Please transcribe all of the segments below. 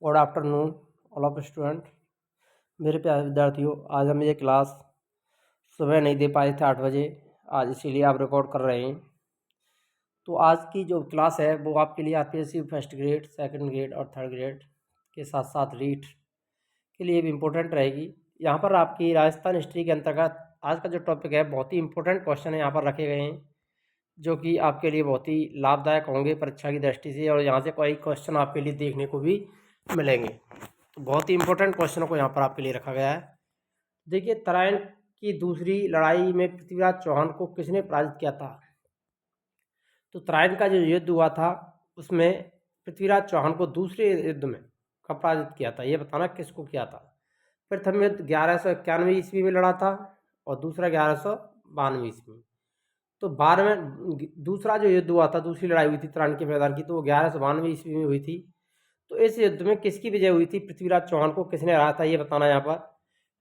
Good afternoon all of student. मेरे प्यारे विद्यार्थियों, आज हम ये क्लास सुबह नहीं दे पाए थे 8 बजे, आज इसीलिए आप रिकॉर्ड कर रहे हैं। तो आज की जो क्लास है वो आपके लिए RPSC first grade, second grade और थर्ड ग्रेड के साथ साथ रीट के लिए भी इम्पोर्टेंट रहेगी। यहाँ पर आपकी राजस्थान हिस्ट्री के अंतर्गत आज का जो टॉपिक है बहुत ही इंपॉर्टेंट क्वेश्चन है यहाँ पर रखे गए हैं, जो कि आपके लिए बहुत ही लाभदायक होंगे परीक्षा की दृष्टि से, और यहाँ से कोई क्वेश्चन आपके लिए देखने को भी मिलेंगे। तो बहुत ही इंपॉर्टेंट क्वेश्चन को यहाँ पर आपके लिए रखा गया है। देखिए, तराइन की दूसरी लड़ाई में पृथ्वीराज चौहान को किसने पराजित किया था? तो तराइन का जो युद्ध हुआ था उसमें पृथ्वीराज चौहान को दूसरे युद्ध में कब पराजित किया था, ये बताना किसको किया था। प्रथम युद्ध 1191 ईस्वी में लड़ा था और दूसरा 1192 ईस्वी में। तो 12वें दूसरा जो युद्ध हुआ था, दूसरी लड़ाई हुई थी तराइन के मैदान की, तो वो 1192 ईस्वी में हुई थी। तो इस युद्ध में किसकी विजय हुई थी? पृथ्वीराज चौहान को किसने हराया था, ये बताना यहाँ पर।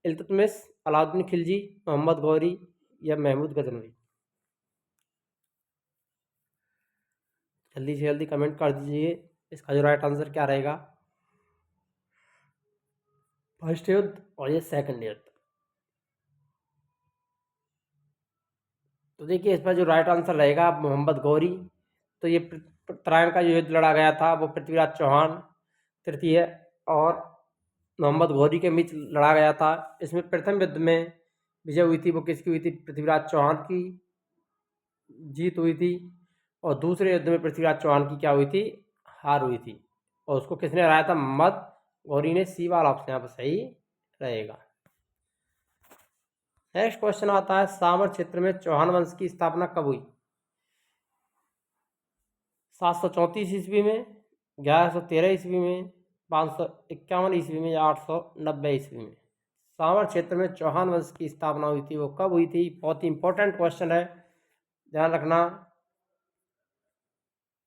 इल्तुतमिश, अलाउद्दीन खिलजी, मोहम्मद गौरी या महमूद गजनवी? जल्दी से जल्दी कमेंट कर दीजिए, इसका जो राइट आंसर क्या रहेगा। फर्स्ट युद्ध और ये सेकंड युद्ध। तो देखिए, इस पर जो राइट आंसर रहेगा मोहम्मद गौरी। तो ये तराइन का जो युद्ध लड़ा गया था वो पृथ्वीराज चौहान तृतीय और मोहम्मद गौरी के बीच लड़ा गया था। इसमें प्रथम युद्ध में विजय हुई थी वो किसकी हुई थी? पृथ्वीराज चौहान की जीत हुई थी। और दूसरे युद्ध में पृथ्वीराज चौहान की क्या हुई थी? हार हुई थी। और उसको किसने हराया था? मोहम्मद गौरी ने। सी वाला ऑप्शन यहाँ पर सही रहेगा। नेक्स्ट क्वेश्चन आता है, सामर क्षेत्र में चौहान वंश की स्थापना कब हुई? 734 ईस्वी में, 1113 ईस्वी में, 551 ईस्वी में या 890 ईस्वी में? सावर क्षेत्र में चौहान वंश की स्थापना हुई थी, वो कब हुई थी? बहुत ही इंपॉर्टेंट क्वेश्चन है, ध्यान रखना।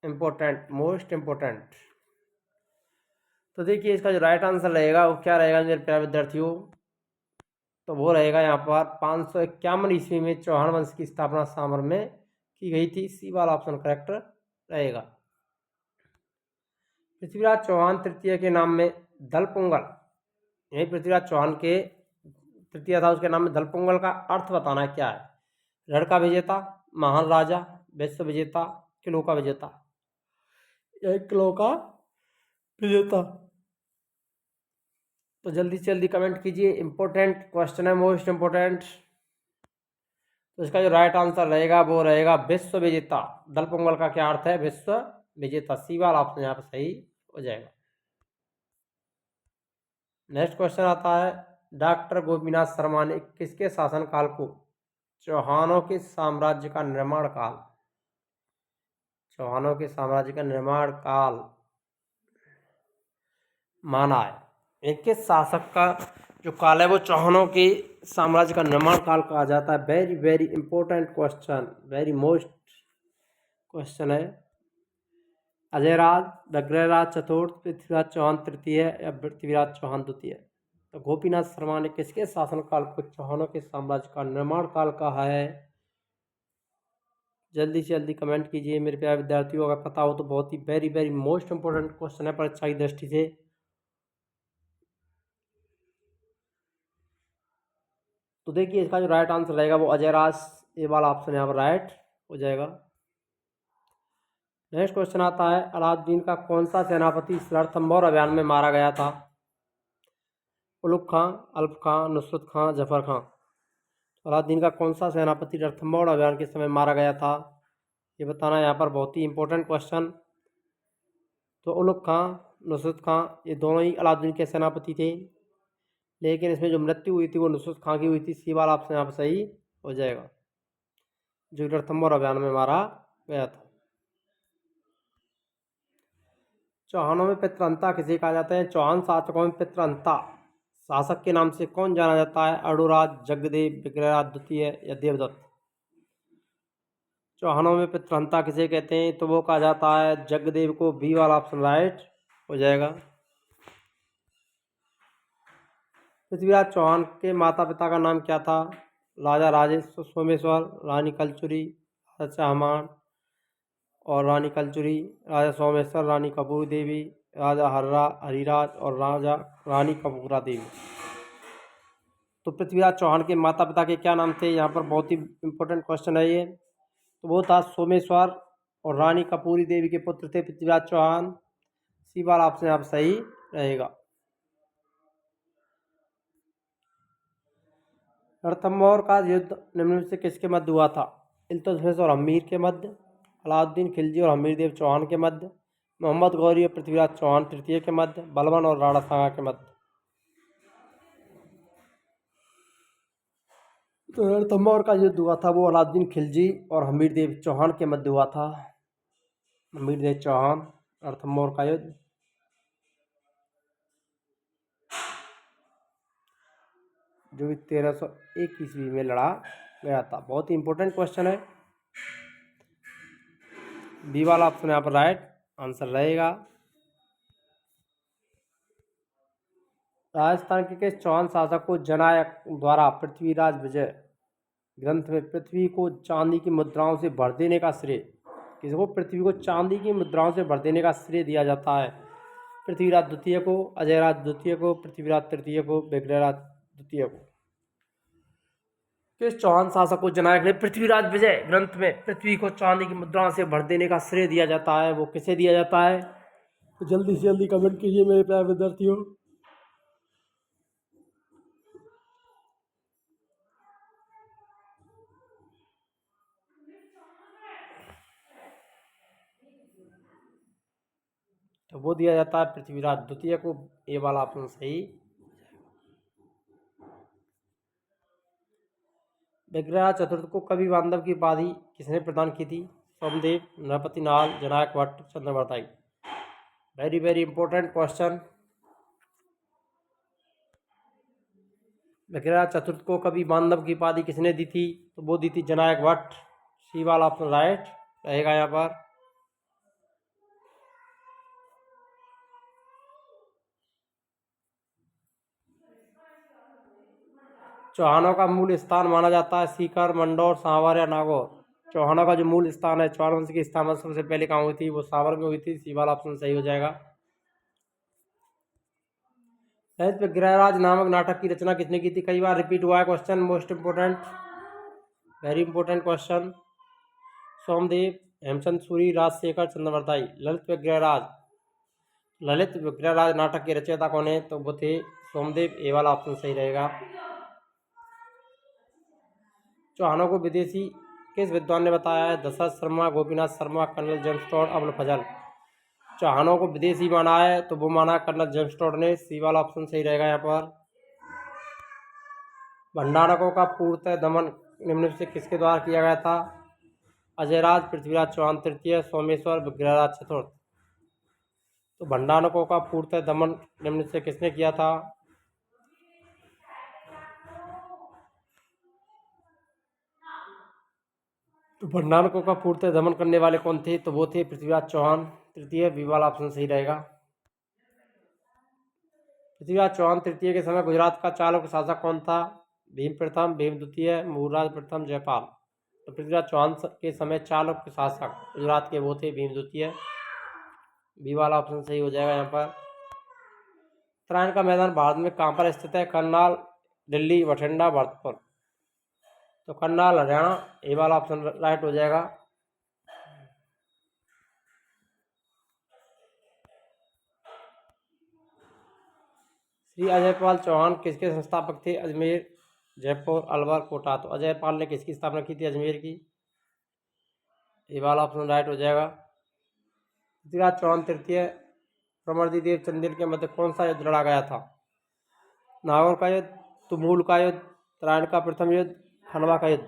Important, most important. तो देखिए, इसका जो राइट आंसर रहेगा वो क्या रहेगा मेरे प्यारे विद्यार्थियों? तो वो रहेगा यहाँ पर 551 ईस्वी में चौहान वंश की स्थापना सामर में की गई थी। सी वाला ऑप्शन करेक्ट रहेगा। पृथ्वीराज चौहान तृतीय के नाम में दलपोंगल, यही पृथ्वीराज चौहान के तृतीय था, उसके नाम में दलपोंगल का अर्थ बताना क्या है? रण का विजेता, महान राजा, विश्व विजेता, किलों का विजेता? एक किलो का विजेता। तो जल्दी से जल्दी कमेंट कीजिए, इंपॉर्टेंट क्वेश्चन है, मोस्ट इंपॉर्टेंट। तो इसका जो राइट आंसर रहेगा वो रहेगा विश्व विजेता। दलपोंगल का क्या अर्थ है? विश्व विजेता। सी वाला ऑप्शन यहाँ पर सही हो जाएगा। नेक्स्ट क्वेश्चन आता है, डॉक्टर गोपीनाथ शर्मा ने किसके शासनकाल को चौहानों के साम्राज्य का निर्माण काल, चौहानों के साम्राज्य का निर्माण काल माना है? इनके शासक का जो काल है वो चौहानों के साम्राज्य का निर्माण काल कहा जाता है। Very very important question, very most question है। अजयराज, बग्रराज चतुर्थ, पृथ्वीराज चौहान तृतीय या पृथ्वीराज चौहान द्वितीय? तो गोपीनाथ शर्मा ने किसके शासनकाल को चौहानों के साम्राज्य का निर्माण काल कहा है? जल्दी से जल्दी कमेंट कीजिए मेरे प्यारे विद्यार्थियों, अगर पता हो तो बहुत ही very very most important question है परीक्षा की दृष्टि से। तो देखिए, इसका जो राइट आंसर रहेगा वो अजयराज, ये वाला ऑप्शन यहाँ पर राइट हो जाएगा। नेक्स्ट क्वेश्चन आता है, अलाउद्दीन का कौन सा सेनापति रणथंभौर अभियान में मारा गया था? उलुग खां, अल्प खां, नुसरत खां, जफर खां? अलाउद्दीन का कौन सा सेनापति रणथंभौर अभियान के समय मारा गया था, ये बताना यहाँ पर बहुत ही इंपॉर्टेंट क्वेश्चन। तो उलुग खां, नुसरत खां, ये दोनों ही अलाउद्दीन के सेनापति थे, लेकिन इसमें जो मृत्यु हुई थी वो नुसरत खां की हुई थी। सी वाला ऑप्शन यहाँ पर सही हो जाएगा, जो रणथंभौर अभियान में मारा गया था। चौहानों में पितृहंता किसे कहा जाता है? चौहान शासकों में पितृहंता शासक के नाम से कौन जाना जाता है? अडुराज, जगदेव, विग्रहराज द्वितीय या देवदत्त? चौहानों में पितृहंता किसे कहते हैं? तो वो कहा जाता है जगदेव को। बी वाला ऑप्शन राइट हो जाएगा। पृथ्वीराज चौहान के माता पिता का नाम क्या था? राजा राजेश्वर सोमेश्वर, रानी कलचुरी, राजा चहमान और रानी कलचुरी, राजा सोमेश्वर, रानी कपूर देवी राजा हरिराज और राजा रानी कपूरा देवी। तो पृथ्वीराज चौहान के माता पिता के क्या नाम थे? यहाँ पर बहुत ही इम्पोर्टेंट क्वेश्चन है ये। तो वो था सोमेश्वर और रानी कपूरी देवी के पुत्र थे पृथ्वीराज चौहान। सी वाला ऑप्शन यहाँ पर सही रहेगा। रणथंभौर का युद्ध निम्न में से किसके मध्य हुआ था? इल्तुतमिश और हम्मीर के मध्य, अलाउद्दीन खिलजी और हमीर देव चौहान के मध्य, मोहम्मद गौरी और पृथ्वीराज चौहान तृतीय के मध्य, बलबन और राणा सांगा के मध्य। तो रणथंभौर का युद्ध हुआ था वो अलाउद्दीन खिलजी और हमीर देव चौहान के मध्य हुआ था। हमीर देव चौहान, रणथंभौर का युद्ध। जो 1301 ईस्वी में लड़ा गया था। बहुत ही इंपॉर्टेंट क्वेश्चन है। बी वाला ऑप्शन यहाँ पर राइट आंसर रहेगा। राजस्थान के किस चौहान शासक को जननायक द्वारा पृथ्वीराज विजय ग्रंथ में पृथ्वी को चांदी की मुद्राओं से भर देने का श्रेय, किसको पृथ्वी को चांदी की मुद्राओं से भर देने का श्रेय दिया जाता है? पृथ्वीराज द्वितीय को, अजयराज द्वितीय को, पृथ्वीराज तृतीय को, विग्रहराज द्वितीय को। किस चौहान शासक को जननायक ने पृथ्वीराज विजय ग्रंथ में पृथ्वी को चांदी की मुद्राओं से भर देने का श्रेय दिया जाता है? वो किसे दिया जाता है? तो जल्दी से जल्दी कमेंट कीजिए मेरे प्यारे विद्यार्थियों। तो वो दिया जाता है पृथ्वीराज द्वितीय को। ये वाला ऑप्शन सही। विग्रहराज चतुर्थ को कवि बांधव की उपाधि किसने प्रदान की थी? Somdev, Narpati Nal, Jayanak Bhatt, Chandvardai. Very very important question. Vigraharaj चतुर्थ को कवि बांधव की उपाधि किसने दी थी? तो वो दी थी जननायक भट्ट। सी वाला ऑप्शन राइट रहेगा यहाँ पर। चौहानों का मूल स्थान माना जाता है सीकर, मंडौर, सांवर या नागौर। चौहानों का जो मूल स्थान है, चौहान वंश की स्थापना सबसे पहले कहाँ हुई थी? वो सांवर में हुई थी। सी वाला ऑप्शन सही हो जाएगा। ललित विग्रहराज नामक नाटक की रचना किसने की थी? कई बार रिपीट हुआ है question, most important, very important question. Somdev, Hemchand Suri, Rajshekhar, Chandvardai. Lalit Vigraharaj Natak के रचयिता कौन है? तो वो थे सोमदेव। ए वाला ऑप्शन सही रहेगा। चौहानों को विदेशी किस विद्वान ने बताया है? Dashrath Sharma, Gopinath Sharma, colonel James Tod, Abul Fazal. चौहानों को विदेशी माना है तो वो माना कर्नल जेम्स टॉड ने। सी वाला ऑप्शन सही रहेगा यहाँ पर। भंडारकों का पूर्णतः दमन निम्न से किसके द्वारा किया गया था? अजयराज, पृथ्वीराज चौहान तृतीय, सोमेश्वर, विग्रहराज चतुर्थ। तो भंडारकों का पूर्णतः दमन निम्न से किसने किया था? तो भंडारकों का पूर्णतः दमन करने वाले कौन थे? तो वो थे पृथ्वीराज चौहान तृतीय। बी वाला ऑप्शन सही रहेगा। पृथ्वीराज चौहान तृतीय के समय गुजरात का चालुक्य शासक कौन था? भीम प्रथम, भीम द्वितीय, मुहुराज प्रथम, जयपाल। तो पृथ्वीराज चौहान के समय चालुक्य शासक गुजरात के वो थे भीम द्वितीय। बी वाला ऑप्शन सही हो जाएगा यहाँ पर। उत्तरायण का मैदान भारत में कहाँ पर स्थित है? करनाल, दिल्ली, बठिंडा, भरतपुर। तो करनाल, हरियाणा। ए वाला ऑप्शन राइट हो जाएगा। श्री अजयपाल चौहान किसके संस्थापक थे? अजमेर, जयपुर, अलवर, कोटा। तो अजयपाल ने किसकी स्थापना की थी? अजमेर की। ये वाला ऑप्शन राइट हो जाएगा। पृथ्वीराज चौहान तृतीय प्रमर्दिदेव चंदेल के मध्य कौन सा युद्ध लड़ा गया था? नागौर का युद्ध, तुमूल का युद्ध, तराइन का प्रथम युद्ध, खनवा का युद्ध।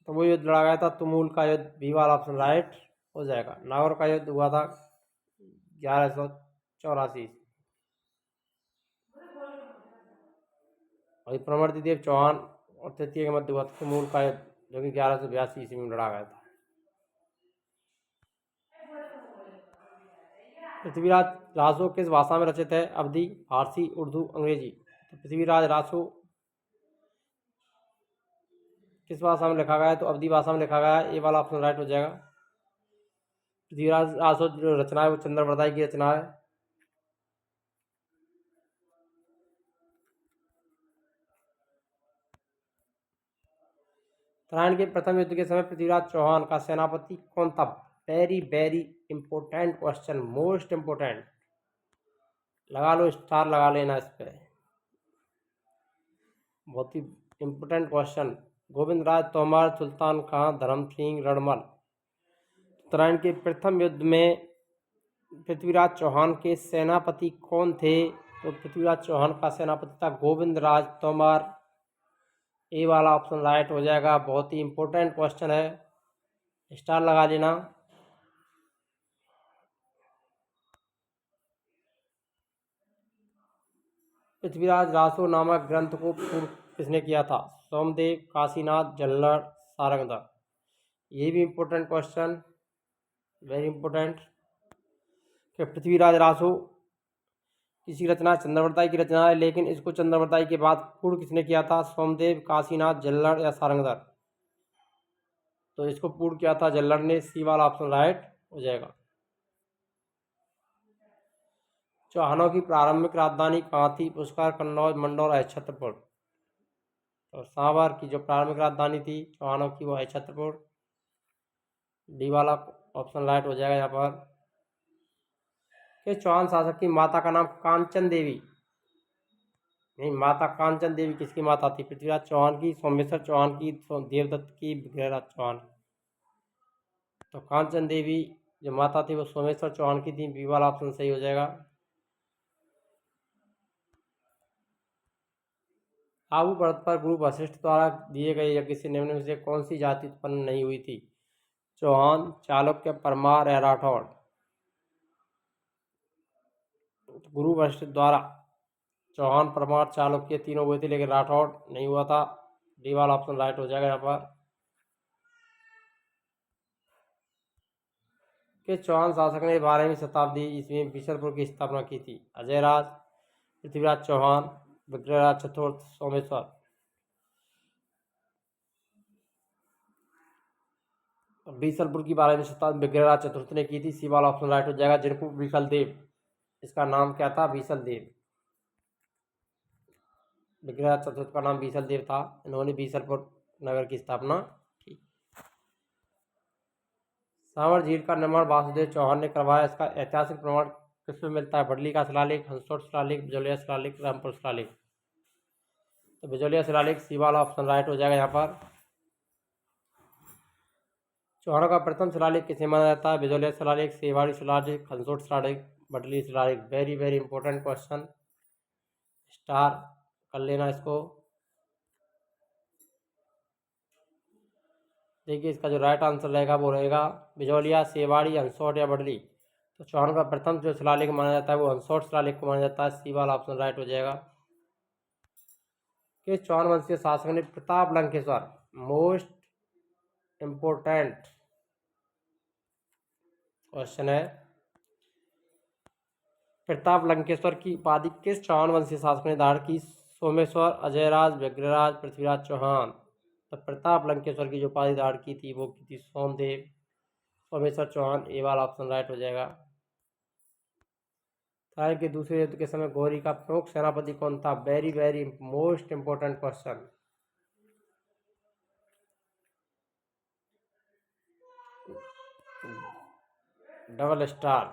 तो वो युद्ध लड़ा गया था तुमूल का युद्ध। बी वाला ऑप्शन राइट हो जाएगा। नागौर का युद्ध हुआ था 1184। और प्रमर्दिदेव चौहान और तृतीय के मध्य हुआ था तुमूल का युद्ध, जो कि 1182 ईस्वी में लड़ा गया था। पृथ्वीराज रासो किस भाषा में रचित है? अवधी, फारसी, उर्दू, अंग्रेजी। तो पृथ्वीराज रासो किस भाषा में लिखा गया है? तो अवधी भाषा में लिखा गया है। ये वाला ऑप्शन राइट हो जाएगा। पृथ्वीराज रासो जो रचना है वो चंद्रवर्ताई की रचना है। उत्तरायण के प्रथम युद्ध के समय पृथ्वीराज चौहान का सेनापति कौन था? Very very important question, most important. लगा लो स्टार, लगा लेना इस पे, बहुत ही इंपॉर्टेंट क्वेश्चन। गोविंद राज तोमर, सुल्तान खां, धर्म सिंह, रणमल। उत्तरायण के प्रथम युद्ध में पृथ्वीराज चौहान के सेनापति कौन थे? तो पृथ्वीराज चौहान का सेनापति था गोविंद राज तोमर। ए वाला ऑप्शन राइट हो जाएगा। बहुत ही इंपॉर्टेंट क्वेश्चन है, स्टार लगा लेना। पृथ्वीराज रासो नामक ग्रंथ को पूर्ण किसने किया था? सोमदेव, काशीनाथ, जल्लड़, सारंगधर। ये भी इंपॉर्टेंट क्वेश्चन, वेरी इंपॉर्टेंट। कि पृथ्वीराज रासो किसी रचना चंद्रवरदाई की रचना है, लेकिन इसको चंद्रवरदाई के बाद पूर्ण किसने किया था? सोमदेव, काशीनाथ, जल्लड़ या सारंगधर। तो इसको पूर्ण किया था जल्लड़ ने। सी वाला ऑप्शन राइट हो जाएगा। चौहानों की प्रारंभिक राजधानी कहाँ थी? पुष्कर, कन्नौज, मंडौर या छत्रपुर। तो सांभर की जो प्रारंभिक राजधानी थी चौहानों की वो है छत्रपुर। डी वाला ऑप्शन राइट हो जाएगा यहाँ पर। कि चौहान शासक की माता का नाम कांचन देवी नहीं, माता कांचन देवी किसकी माता थी? पृथ्वीराज चौहान की, सोमेश्वर चौहान की, देवदत्त की, विग्रहराज चौहान। तो कांचन देवी जो माता थी वो सोमेश्वर चौहान की थी। बी वाला ऑप्शन सही हो जाएगा। आबू पर्वत पर गुरु वशिष्ठ द्वारा दिए गए यज्ञ से निम्न में से कौन सी जाति उत्पन्न नहीं हुई थी? चौहान, चालुक्य, परमार या राठौड़। गुरु वशिष्ठ द्वारा चौहान, परमार, चालुक्य तीनों हुए थे, लेकिन राठौड़ नहीं हुआ था। डी वाला ऑप्शन राइट हो जाएगा यहाँ पर। कि चौहान शासक ने 12वीं शताब्दी ईस्वी में बीसलपुर की स्थापना की थी? अजयराज, पृथ्वीराज चौहान, विग्रहराज चतुर्थ, सोमेश्वर। बीसलपुर की 12वीं शताब्दी विग्रहराज चतुर्थ ने की थी। सी वाला ऑप्शन राइट हो जाएगा। जिनको बीसल देव, इसका नाम क्या था? बीसल देव। विग्रहराज चतुर्थ का नाम बीसल देव था। इन्होंने बीसलपुर नगर की स्थापना की। सांवर झील का निर्माण वासुदेव चौहान ने करवाया। इसका ऐतिहासिक प्रमाण किसमें मिलता है? भडली का शिलालेख, हंसोट शिलालेख, बिजौलिया शिलालेख, रामपुर शिलालेख। तो बिजौलिया शिलालेख सी वाला ऑप्शन राइट हो जाएगा यहाँ पर। चौहानों का प्रथम शिलालेख किसे माना जाता है? बिजौलिया शिलालेख, सेवाड़ी शिलालेख, हंसोट शिलालेख, भडली शिलालेख। Very very important question, star कर लेना इसको। देखिए इसका जो राइट आंसर रहेगा वो रहेगा बिजौलिया, सेवाड़ी, हंसोट या भडली। तो चौहान का प्रथम जो शिलालेख माना जाता है वो हंसोट शिलालेख को माना जाता है। सी वाला ऑप्शन राइट हो जाएगा। कि चौहान वंशीय शासक ने Pratap Lankeshwar, most important question है, प्रताप लंकेश्वर की उपाधि किस चौहान वंशीय शासक ने धारण की? सोमेश्वर, अजयराज, विग्रहराज, पृथ्वीराज चौहान। तो प्रताप लंकेश्वर की जो उपाधि धारण की थी वो की थी सोमदेव, सोमेश्वर चौहान। ए वाला ऑप्शन राइट हो जाएगा। उत्तरायण के दूसरे युद्ध के समय गौरी का प्रमुख सेनापति कौन था? Very very most important question. Double star.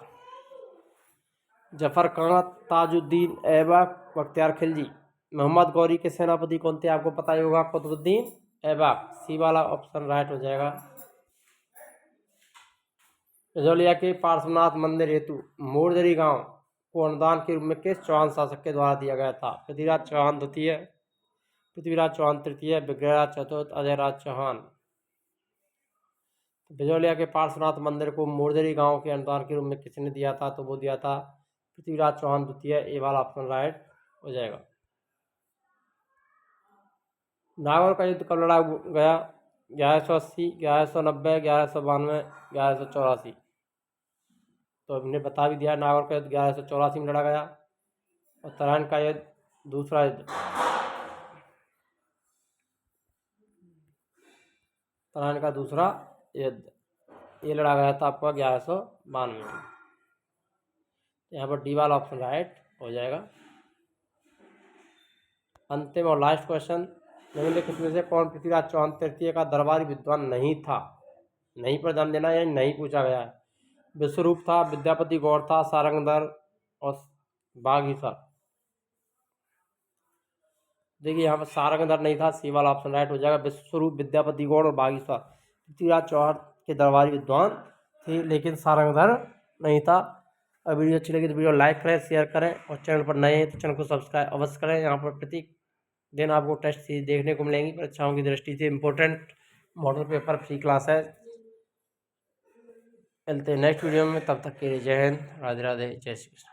Zafar Khan, Tajuddin Aibak, Bakhtiyar Khilji. Mohammad Ghori के सेनापति कौन थे? आपको पता ही होगा, कुतुबुद्दीन ऐबक। सी वाला ऑप्शन राइट हो जाएगा। बिजौलिया के पार्श्वनाथ मंदिर हेतु मोरजरी गांव को अनुदान के रूप में किस चौहान शासक के द्वारा दिया गया था? पृथ्वीराज चौहान द्वितीय, पृथ्वीराज चौहान तृतीय, विग्रहराज चतुर्थ, अजयराज चौहान। बिजौलिया के पार्श्वनाथ मंदिर को मोरजरी गांव के अनुदान के रूप में किसने दिया था? तो वो दिया था पृथ्वीराज चौहान द्वितीय। ए वाला ऑप्शन राइट हो जाएगा। नागौर का युद्ध कब लड़ा गया? 1180, 1190, 1192, 1184। तो हमने बता भी दिया, नागौर का युद्ध 1184 में लड़ा गया। उत्तरायण का युद्ध, दूसरा युद्ध, उत्तरायण का दूसरा युद्ध ये लड़ा गया था आपका 1192 में। यहाँ पर डी वाला ऑप्शन राइट हो जाएगा। अंतिम और लास्ट क्वेश्चन, निम्नलिखित में से कौन पृथ्वीराज चौहान तृतीय का दरबारी विद्वान नहीं था? नहीं पर ध्यान देना, यानी नहीं पूछा गया है। विश्वरूप था, विद्यापति गौड़ था, सारंगधर और बागीसा। देखिए यहाँ पर सारंगधर नहीं था, सी वाला ऑप्शन राइट हो जाएगा। विश्वरूप, विद्यापति गौड़ और बागीसा पृथ्वीराज चौहान के दरबारी विद्वान थे, लेकिन सारंगधर नहीं था। अगर वीडियो अच्छी लगी तो वीडियो लाइक करें, शेयर करें, और चैनल पर नए हैं तो चैनल को सब्सक्राइब अवश्य करें। यहाँ पर प्रत्येक दिन आपको टेस्ट सीरीज देखने को मिलेंगी। परीक्षाओं की दृष्टि से important model paper free class है। मिलते हैं नेक्स्ट वीडियो में, तब तक के लिए जय हिंद, राधे राधे, जय श्री कृष्ण।